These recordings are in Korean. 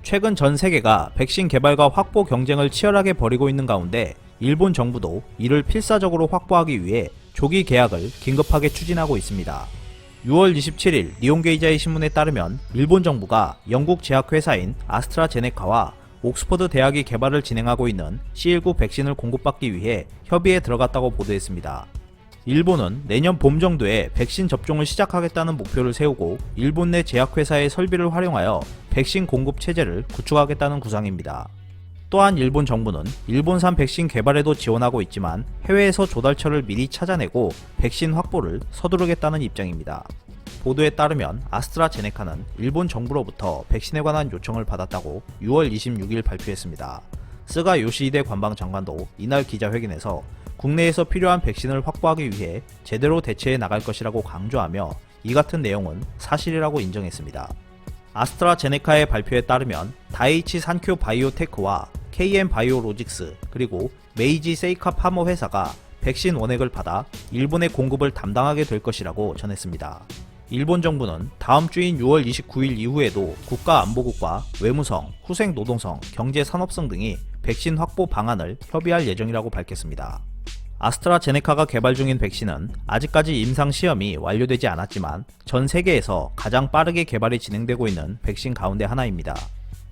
최근 전 세계가 백신 개발과 확보 경쟁을 치열하게 벌이고 있는 가운데 일본 정부도 이를 필사적으로 확보하기 위해 조기 계약을 긴급하게 추진하고 있습니다. 6월 27일 니혼게이자이 신문에 따르면 일본 정부가 영국 제약회사인 아스트라제네카와 옥스퍼드 대학이 개발을 진행하고 있는 C19 백신을 공급받기 위해 협의에 들어갔다고 보도했습니다. 일본은 내년 봄 정도에 백신 접종을 시작하겠다는 목표를 세우고 일본 내 제약회사의 설비를 활용하여 백신 공급 체제를 구축하겠다는 구상입니다. 또한 일본 정부는 일본산 백신 개발에도 지원하고 있지만 해외에서 조달처를 미리 찾아내고 백신 확보를 서두르겠다는 입장입니다. 보도에 따르면 아스트라제네카는 일본 정부로부터 백신에 관한 요청을 받았다고 6월 26일 발표했습니다. 스가 요시히데 관방장관도 이날 기자회견에서 국내에서 필요한 백신을 확보하기 위해 제대로 대처해 나갈 것이라고 강조하며 이 같은 내용은 사실이라고 인정했습니다. 아스트라제네카의 발표에 따르면 다이이치 산큐 바이오테크와 KM 바이오로직스 그리고 메이지 세이카 파머 회사가 백신 원액을 받아 일본의 공급을 담당하게 될 것이라고 전했습니다. 일본 정부는 다음 주인 6월 29일 이후에도 국가안보국과 외무성, 후생노동성, 경제산업성 등이 백신 확보 방안을 협의할 예정이라고 밝혔습니다. 아스트라제네카가 개발 중인 백신은 아직까지 임상 시험이 완료되지 않았지만 전 세계에서 가장 빠르게 개발이 진행되고 있는 백신 가운데 하나입니다.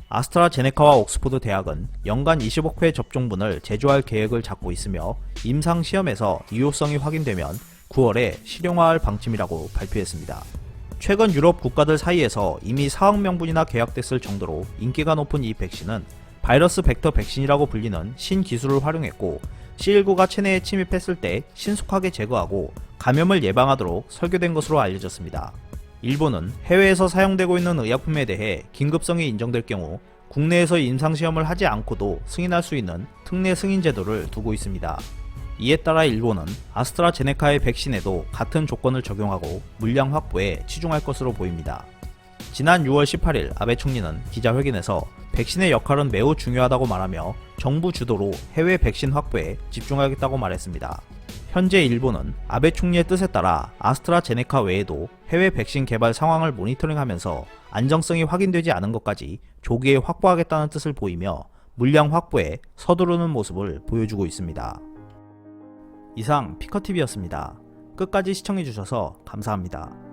아스트라제네카와 옥스퍼드 대학은 연간 20억 회 접종분을 제조할 계획을 잡고 있으며 임상 시험에서 유효성이 확인되면 9월에 실용화할 방침이라고 발표했습니다. 최근 유럽 국가들 사이에서 이미 4억 명분이나 계약됐을 정도로 인기가 높은 이 백신은 바이러스 벡터 백신이라고 불리는 신기술을 활용했고 C19가 체내에 침입했을 때 신속하게 제거하고 감염을 예방하도록 설계된 것으로 알려졌습니다. 일본은 해외에서 사용되고 있는 의약품에 대해 긴급성이 인정될 경우 국내에서 임상시험을 하지 않고도 승인할 수 있는 특례 승인 제도를 두고 있습니다. 이에 따라 일본은 아스트라제네카의 백신에도 같은 조건을 적용하고 물량 확보에 치중할 것으로 보입니다. 지난 6월 18일 아베 총리는 기자회견에서 백신의 역할은 매우 중요하다고 말하며 정부 주도로 해외 백신 확보에 집중하겠다고 말했습니다. 현재 일본은 아베 총리의 뜻에 따라 아스트라제네카 외에도 해외 백신 개발 상황을 모니터링하면서 안정성이 확인되지 않은 것까지 조기에 확보하겠다는 뜻을 보이며 물량 확보에 서두르는 모습을 보여주고 있습니다. 이상 피커TV였습니다. 끝까지 시청해주셔서 감사합니다.